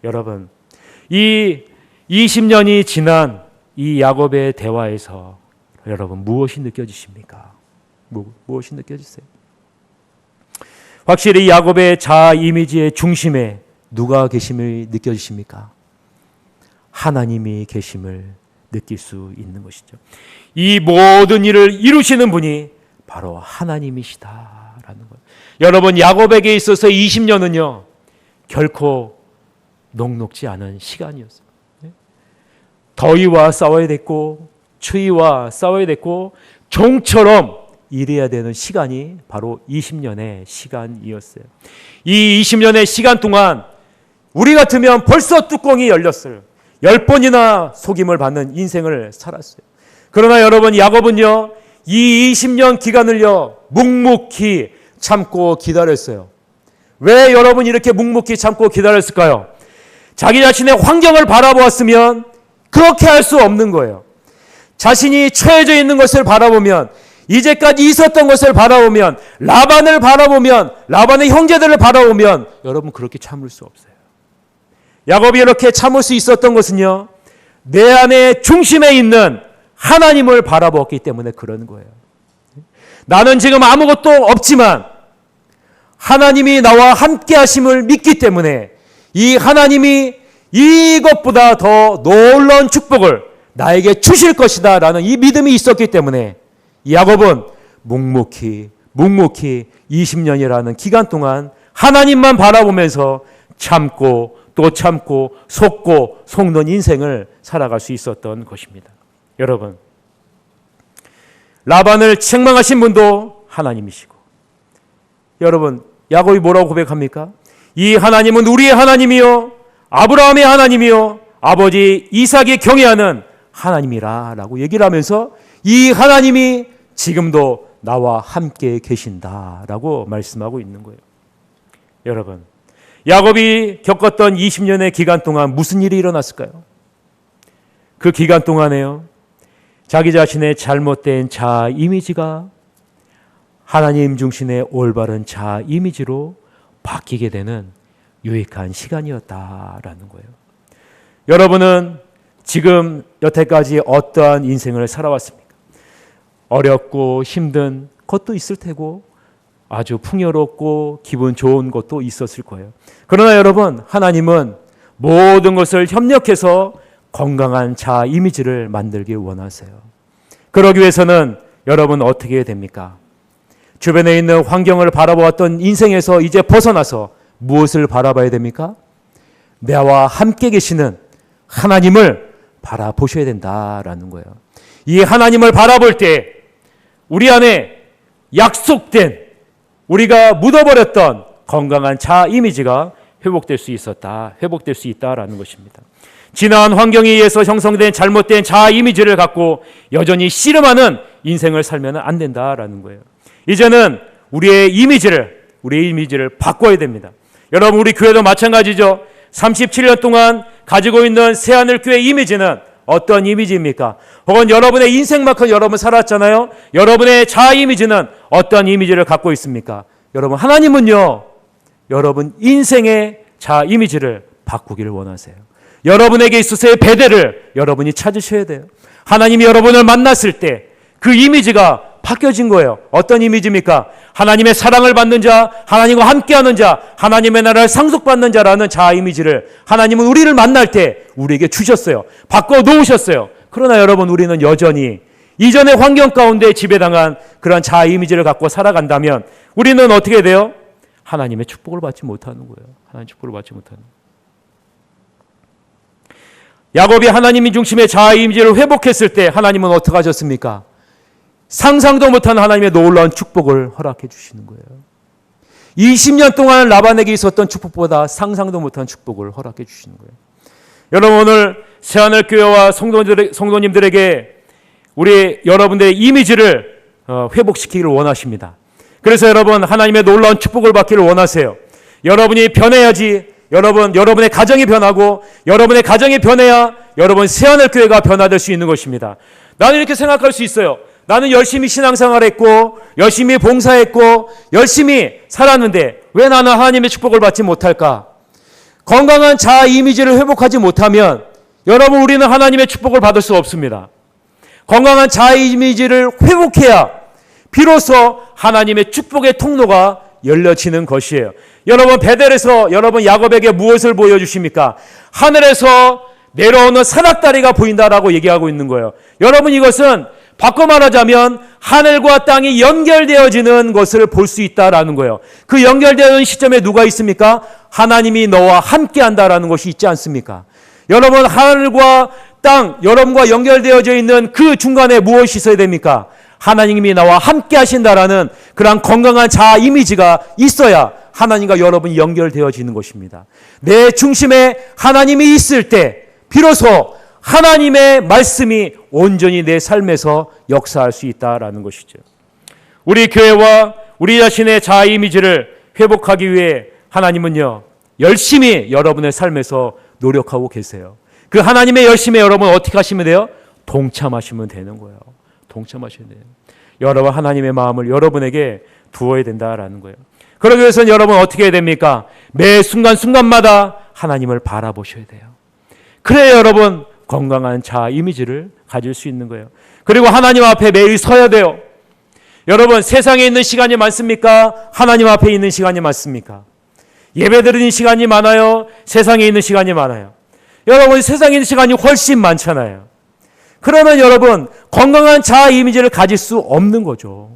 여러분, 이 20년이 지난 이 야곱의 대화에서 여러분 무엇이 느껴지십니까? 무엇이 느껴지세요? 확실히 야곱의 자아 이미지의 중심에 누가 계심을 느껴지십니까? 하나님이 계심을 느낄 수 있는 것이죠. 이 모든 일을 이루시는 분이 바로 하나님이시다라는 것. 여러분, 야곱에게 있어서 20년은요 결코 녹록지 않은 시간이었어요. 더위와 싸워야 됐고 추위와 싸워야 됐고 종처럼 일해야 되는 시간이 바로 20년의 시간이었어요. 이 20년의 시간 동안 우리 같으면 벌써 뚜껑이 열렸어요. 10번이나 속임을 받는 인생을 살았어요. 그러나 여러분, 야곱은요 이 20년 기간을요 묵묵히 참고 기다렸어요. 왜 여러분 이렇게 묵묵히 참고 기다렸을까요? 자기 자신의 환경을 바라보았으면 그렇게 할 수 없는 거예요. 자신이 처해져 있는 것을 바라보면, 이제까지 있었던 것을 바라보면, 라반을 바라보면, 라반의 형제들을 바라보면 여러분 그렇게 참을 수 없어요. 야곱이 이렇게 참을 수 있었던 것은요 내 안의 중심에 있는 하나님을 바라보았기 때문에 그러는 거예요. 나는 지금 아무것도 없지만 하나님이 나와 함께 하심을 믿기 때문에 이 하나님이 이것보다 더 놀라운 축복을 나에게 주실 것이다 라는 이 믿음이 있었기 때문에 야곱은 묵묵히 20년이라는 기간 동안 하나님만 바라보면서 참고 또 참고 속고 속는 인생을 살아갈 수 있었던 것입니다. 여러분, 라반을 책망하신 분도 하나님이시고, 여러분 야곱이 뭐라고 고백합니까? 이 하나님은 우리의 하나님이요 아브라함의 하나님이요 아버지 이삭이 경외하는 하나님이라 라고 얘기를 하면서 이 하나님이 지금도 나와 함께 계신다라고 말씀하고 있는 거예요. 여러분, 야곱이 겪었던 20년의 기간 동안 무슨 일이 일어났을까요? 그 기간 동안에요 자기 자신의 잘못된 자아 이미지가 하나님 중심의 올바른 자아 이미지로 바뀌게 되는 유익한 시간이었다라는 거예요. 여러분은 지금 여태까지 어떠한 인생을 살아왔습니까? 어렵고 힘든 것도 있을 테고 아주 풍요롭고 기분 좋은 것도 있었을 거예요. 그러나 여러분, 하나님은 모든 것을 협력해서 건강한 자아 이미지를 만들기 원하세요. 그러기 위해서는 여러분 어떻게 해야 됩니까? 주변에 있는 환경을 바라보았던 인생에서 이제 벗어나서 무엇을 바라봐야 됩니까? 나와 함께 계시는 하나님을 바라보셔야 된다라는 거예요. 이 하나님을 바라볼 때 우리 안에 약속된, 우리가 묻어버렸던 건강한 자아 이미지가 회복될 수 있다라는 것입니다. 지나간 환경에 의해서 형성된 잘못된 자아 이미지를 갖고 여전히 씨름하는 인생을 살면 안 된다라는 거예요. 이제는 우리의 이미지를 바꿔야 됩니다. 여러분, 우리 교회도 마찬가지죠. 37년 동안 가지고 있는 새하늘교회 이미지는 어떤 이미지입니까? 혹은 여러분의 인생만큼 여러분 살았잖아요. 여러분의 자아 이미지는 어떤 이미지를 갖고 있습니까? 여러분, 하나님은요, 여러분 인생의 자아 이미지를 바꾸기를 원하세요. 여러분에게 있어서의 배대를 여러분이 찾으셔야 돼요. 하나님이 여러분을 만났을 때 그 이미지가 바뀌어진 거예요. 어떤 이미지입니까? 하나님의 사랑을 받는 자, 하나님과 함께하는 자, 하나님의 나라를 상속받는 자라는 자아 이미지를 하나님은 우리를 만날 때 우리에게 주셨어요. 바꿔놓으셨어요. 그러나 여러분, 우리는 여전히 이전의 환경 가운데 지배당한 그런 자아 이미지를 갖고 살아간다면 우리는 어떻게 돼요? 하나님의 축복을 받지 못하는 거예요. 하나님의 축복을 받지 못하는 거예요. 야곱이 하나님이 중심의 자아 이미지를 회복했을 때 하나님은 어떻게 하셨습니까? 상상도 못한 하나님의 놀라운 축복을 허락해 주시는 거예요. 20년 동안 라반에게 있었던 축복보다 상상도 못한 축복을 허락해 주시는 거예요. 여러분, 오늘 새하늘교회와 성도님들에게 여러분들의 이미지를 회복시키기를 원하십니다. 그래서 여러분, 하나님의 놀라운 축복을 받기를 원하세요. 여러분이 변해야지, 여러분의 가정이 변하고, 여러분의 가정이 변해야 여러분 새하늘교회가 변화될 수 있는 것입니다. 나는 이렇게 생각할 수 있어요. 나는 열심히 신앙생활했고 열심히 봉사했고 열심히 살았는데 왜 나는 하나님의 축복을 받지 못할까? 건강한 자아 이미지를 회복하지 못하면 여러분, 우리는 하나님의 축복을 받을 수 없습니다. 건강한 자아 이미지를 회복해야 비로소 하나님의 축복의 통로가 열려지는 것이에요. 여러분, 베델에서 여러분 야곱에게 무엇을 보여주십니까? 하늘에서 내려오는 산악다리가 보인다라고 얘기하고 있는 거예요. 여러분, 이것은 바꿔 말하자면 하늘과 땅이 연결되어지는 것을 볼 수 있다라는 거예요. 그 연결되는 시점에 누가 있습니까? 하나님이 너와 함께 한다라는 것이 있지 않습니까? 여러분, 하늘과 땅, 여러분과 연결되어져 있는 그 중간에 무엇이 있어야 됩니까? 하나님이 나와 함께 하신다라는 그런 건강한 자아 이미지가 있어야 하나님과 여러분이 연결되어지는 것입니다. 내 중심에 하나님이 있을 때 비로소 하나님의 말씀이 온전히 내 삶에서 역사할 수 있다라는 것이죠. 우리 교회와 우리 자신의 자아 이미지를 회복하기 위해 하나님은요, 열심히 여러분의 삶에서 노력하고 계세요. 그 하나님의 열심에 여러분 어떻게 하시면 돼요? 동참하시면 되는 거예요. 동참하셔야 돼요. 여러분, 하나님의 마음을 여러분에게 두어야 된다라는 거예요. 그러기 위해서는 여러분 어떻게 해야 됩니까? 매 순간순간마다 하나님을 바라보셔야 돼요. 그래야 여러분 건강한 자아 이미지를 가질 수 있는 거예요. 그리고 하나님 앞에 매일 서야 돼요. 여러분, 세상에 있는 시간이 많습니까? 하나님 앞에 있는 시간이 많습니까? 예배드리는 시간이 많아요? 세상에 있는 시간이 많아요? 여러분, 세상에 있는 시간이 훨씬 많잖아요. 그러면 여러분, 건강한 자아 이미지를 가질 수 없는 거죠.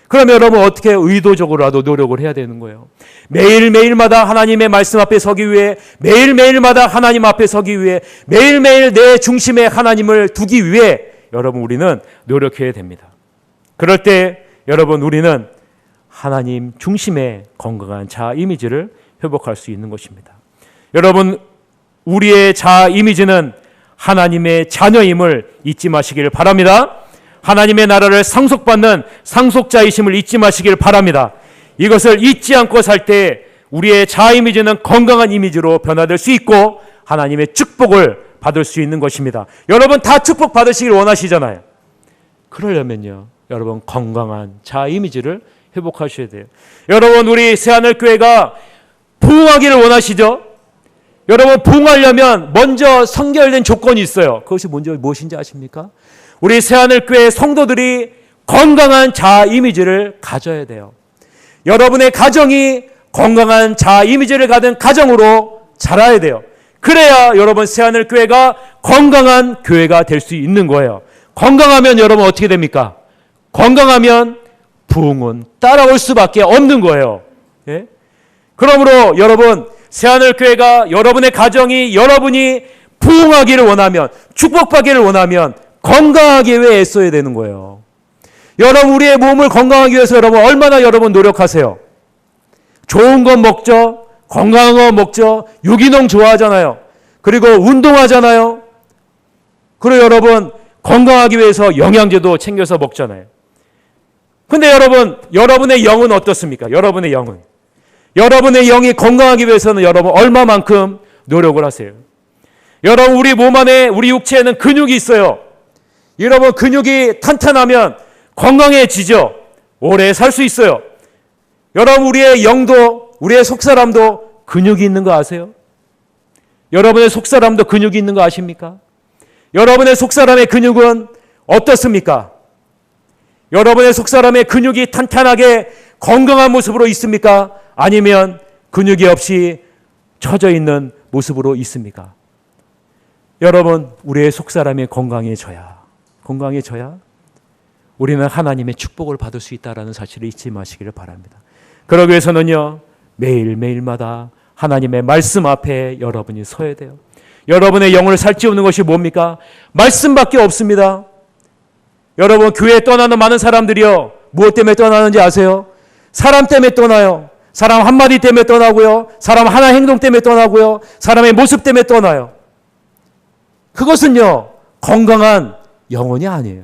그러면 여러분 어떻게 의도적으로라도 노력을 해야 되는 거예요. 매일매일마다 하나님의 말씀 앞에 서기 위해, 매일매일마다 하나님 앞에 서기 위해, 매일매일 내 중심에 하나님을 두기 위해 여러분, 우리는 노력해야 됩니다. 그럴 때 여러분, 우리는 하나님 중심의 건강한 자아 이미지를 회복할 수 있는 것입니다. 여러분, 우리의 자아 이미지는 하나님의 자녀임을 잊지 마시길 바랍니다. 하나님의 나라를 상속받는 상속자이심을 잊지 마시길 바랍니다. 이것을 잊지 않고 살 때 우리의 자아 이미지는 건강한 이미지로 변화될 수 있고 하나님의 축복을 받을 수 있는 것입니다. 여러분 다 축복 받으시길 원하시잖아요. 그러려면요, 여러분 건강한 자아 이미지를 회복하셔야 돼요. 여러분, 우리 새하늘교회가 부흥하기를 원하시죠? 여러분, 부흥하려면 먼저 선결된 조건이 있어요. 그것이 먼저 무엇인지 아십니까? 우리 새하늘교회 성도들이 건강한 자아 이미지를 가져야 돼요. 여러분의 가정이 건강한 자아 이미지를 가진 가정으로 자라야 돼요. 그래야 여러분 새하늘교회가 건강한 교회가 될 수 있는 거예요. 건강하면 여러분 어떻게 됩니까? 건강하면 부흥은 따라올 수밖에 없는 거예요. 예? 그러므로 여러분 새하늘교회가 여러분의 가정이 여러분이 부흥하기를 원하면 축복받기를 원하면 건강하기 위해 애써야 되는 거예요. 여러분 우리의 몸을 건강하기 위해서 여러분 얼마나 여러분 노력하세요? 좋은 거 먹죠. 건강한 거 먹죠. 유기농 좋아하잖아요. 그리고 운동하잖아요. 그리고 여러분 건강하기 위해서 영양제도 챙겨서 먹잖아요. 근데 여러분 여러분의 영은 어떻습니까? 여러분의 영이 건강하기 위해서는 여러분 얼마만큼 노력을 하세요? 여러분 우리 몸 안에 우리 육체에는 근육이 있어요. 여러분 근육이 탄탄하면 건강해지죠. 오래 살 수 있어요. 여러분 우리의 영도 우리의 속사람도 근육이 있는 거 아세요? 여러분의 속사람도 근육이 있는 거 아십니까? 여러분의 속사람의 근육은 어떻습니까? 여러분의 속사람의 근육이 탄탄하게 건강한 모습으로 있습니까? 아니면 근육이 없이 처져 있는 모습으로 있습니까? 여러분 우리의 속사람이 건강해져야 우리는 하나님의 축복을 받을 수 있다는 사실을 잊지 마시기를 바랍니다. 그러기 위해서는요 매일매일마다 하나님의 말씀 앞에 여러분이 서야 돼요. 여러분의 영을 살찌우는 것이 뭡니까? 말씀밖에 없습니다. 여러분 교회에 떠나는 많은 사람들이요 무엇 때문에 떠나는지 아세요? 사람 때문에 떠나요. 사람 한마디 때문에 떠나고요. 사람 하나 행동 때문에 떠나고요. 사람의 모습 때문에 떠나요. 그것은요 건강한 영혼이 아니에요.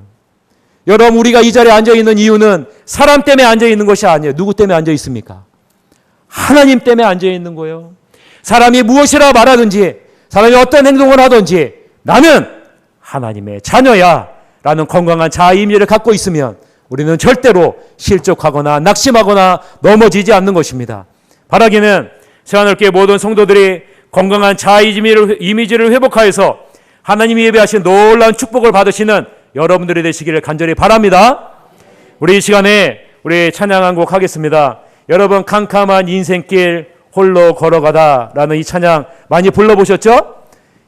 여러분 우리가 이 자리에 앉아있는 이유는 사람 때문에 앉아있는 것이 아니에요. 누구 때문에 앉아있습니까? 하나님 때문에 앉아있는 거예요. 사람이 무엇이라 말하든지 사람이 어떤 행동을 하든지 나는 하나님의 자녀야 라는 건강한 자아 이미지를 갖고 있으면 우리는 절대로 실족하거나 낙심하거나 넘어지지 않는 것입니다. 바라기는 새하늘교회 모든 성도들이 건강한 자아 이미지를 회복하여서 하나님이 예배하신 놀라운 축복을 받으시는 여러분들이 되시기를 간절히 바랍니다. 우리 이 시간에 우리 찬양 한 곡 하겠습니다. 여러분 캄캄한 인생길 홀로 걸어가다 라는 이 찬양 많이 불러보셨죠?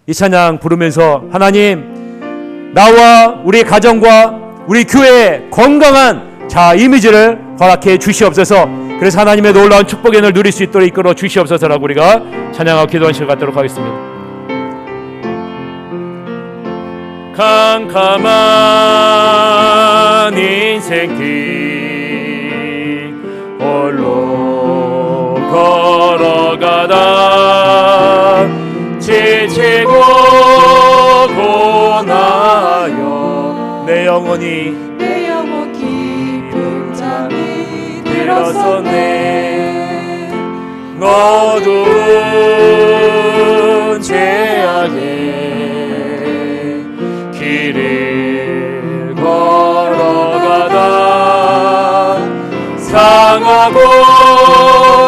이 찬양 부르면서 하나님 나와 우리 가정과 우리 교회의 건강한 자아 이미지를 허락해 주시옵소서. 그래서 하나님의 놀라운 축복의 늘 누릴 수 있도록 이끌어 주시옵소서라고 우리가 찬양하고 기도하는 시간 갖도록 하겠습니다. 캄캄한 인생길 홀로 걸어가다 지치고 고나여 내 영혼이 깊은 잠이 들었었네. 어두운 죄악에 길을 걸어가다 상하고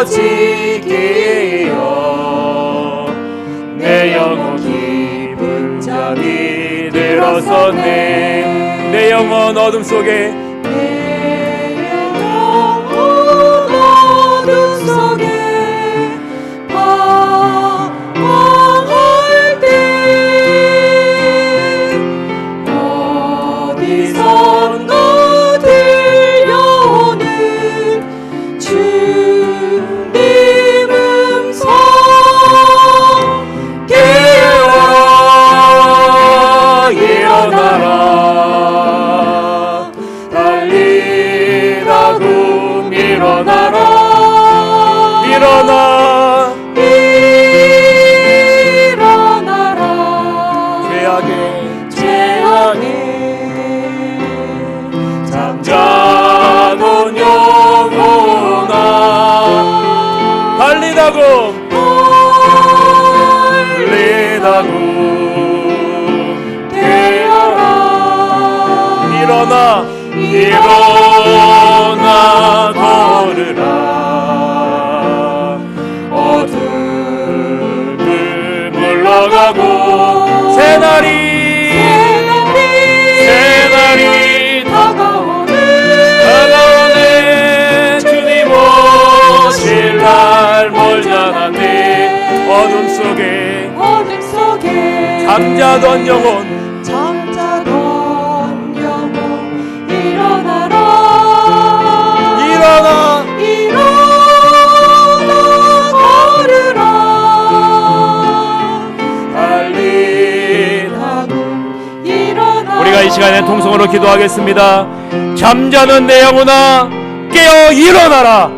지기어 내 영혼 깊은 잠이 들었었네. 내 영혼 어둠 속에 잠자던 영혼아 달리다고 깨어라 일어나 걸으라 어둠을 물러가고 새날이 다가오는 찬양하네. 어둠 속에 잠자던 영혼
일어나라. 걸으라. 달리라고 일어나.
우리가 이 시간에 통성으로 기도하겠습니다. 잠자는 내 영혼아 깨어 일어나라.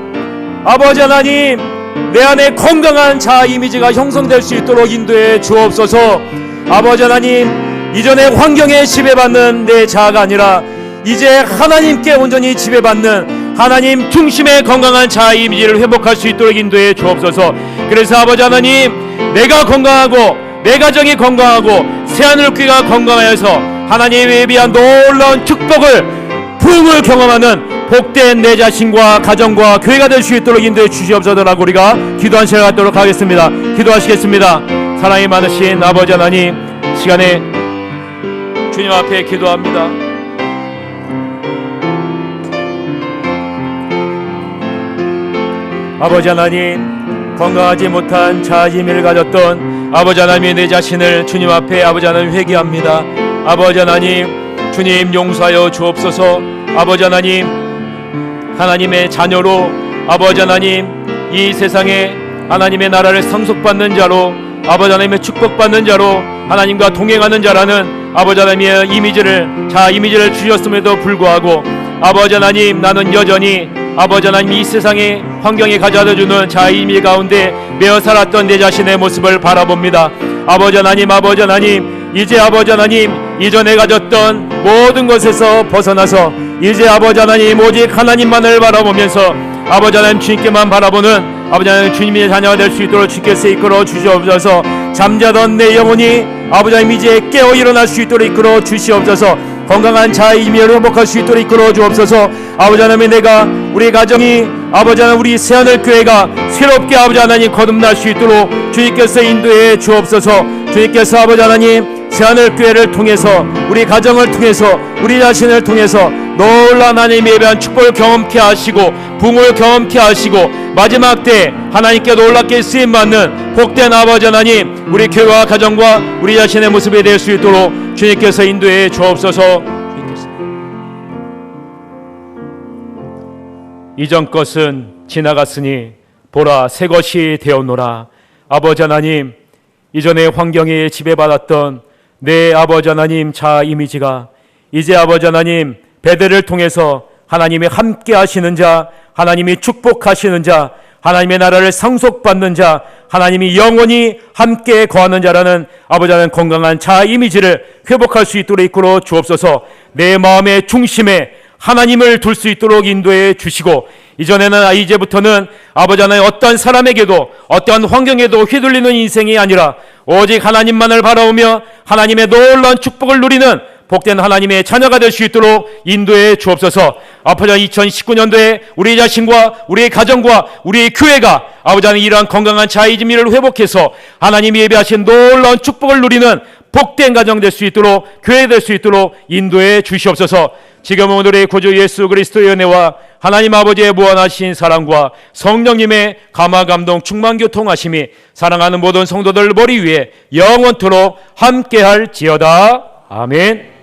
아버지 하나님, 내 안에 건강한 자아 이미지가 형성될 수 있도록 인도해 주옵소서. 아버지 하나님, 이전에 환경에 지배받는 내 자아가 아니라 이제 하나님께 온전히 지배받는 하나님 중심의 건강한 자아 이미지를 회복할 수 있도록 인도해 주옵소서. 그래서 아버지 하나님, 내가 건강하고 내 가정이 건강하고 새하늘교회가 건강하여서 하나님에 비한 놀라운 축복을 부흥을 경험하는 복된 내 자신과 가정과 교회가 될 수 있도록 인도해 주시옵소서라고 우리가 기도한 시간 갖도록 하겠습니다. 기도하시겠습니다. 사랑이 많으신 아버지 하나님, 시간에 주님 앞에 기도합니다. 아버지 하나님, 건강하지 못한 자아짐을 가졌던 아버지 하나님의 내 자신을 주님 앞에 아버지 하나님 회개합니다. 아버지 하나님, 주님 용서하여 주옵소서. 아버지 하나님, 하나님의 자녀로 아버지 하나님 이 세상에 하나님의 나라를 상속받는 자로 아버지 하나님의 축복받는 자로 하나님과 동행하는 자라는 아버지 하나님의 자아 이미지를 주셨음에도 불구하고 아버지 하나님, 나는 여전히 아버지 하나님 이 세상의 환경에 가져다주는 자아 이미지 가운데 매어 살았던 내 자신의 모습을 바라봅니다. 아버지 하나님, 이제 아버지 하나님, 이전에 가졌던 모든 것에서 벗어나서 이제 아버지 하나님 오직 하나님만을 바라보면서 아버지 하나님 주님께만 바라보는 아버지 하나님 주님의 자녀가 될 수 있도록 주께서 이끌어 주시옵소서. 잠자던 내 영혼이 아버지 하나님 이제 깨어 일어날 수 있도록 이끌어 주시옵소서. 건강한 자아의 이미를 회복할 수 있도록 이끌어 주옵소서. 아버지 하나님, 내가 우리 가정이 아버지 하나님 우리 새하늘교회가 새롭게 아버지 하나님 거듭날 수 있도록 주님께서 인도해 주옵소서. 주님께서 아버지 하나님 새하늘교회를 통해서 우리 가정을 통해서 우리 자신을 통해서 놀라운 하나님의 예배한 축복을 경험케 하시고 부흥을 경험케 하시고 마지막 때 하나님께 놀랍게 쓰임받는 복된 아버지 하나님 우리 교회와 가정과 우리 자신의 모습이 될 수 있도록 주님께서 인도해 주옵소서. 이전 것은 지나갔으니 보라 새 것이 되었노라. 아버지 하나님, 이전의 환경에 지배받았던 내 아버지 하나님 자아 이미지가 이제 아버지 하나님 베델을 통해서 하나님이 함께 하시는 자, 하나님이 축복하시는 자, 하나님의 나라를 상속받는 자, 하나님이 영원히 함께 거하는 자라는 아버지 하나님 건강한 자아 이미지를 회복할 수 있도록 이끌어 주옵소서. 내 마음의 중심에 하나님을 둘 수 있도록 인도해 주시고 이제부터는 아버지 하나님 어떠한 사람에게도 어떠한 환경에도 휘둘리는 인생이 아니라 오직 하나님만을 바라보며 하나님의 놀라운 축복을 누리는 복된 하나님의 자녀가 될 수 있도록 인도해 주옵소서. 아버지 2019년도에 우리 자신과 우리의 가정과 우리의 교회가 아버지 하나님 이러한 건강한 자의지미를 회복해서 하나님이 예배하신 놀라운 축복을 누리는 복된 가정 될 수 있도록 교회 될 수 있도록 인도해 주시옵소서. 지금 오늘의 구주 예수 그리스도의 은혜와 하나님 아버지의 무한하신 사랑과 성령님의 감화 감동 충만 교통하심이 사랑하는 모든 성도들 머리 위에 영원토록 함께할지어다. 아멘.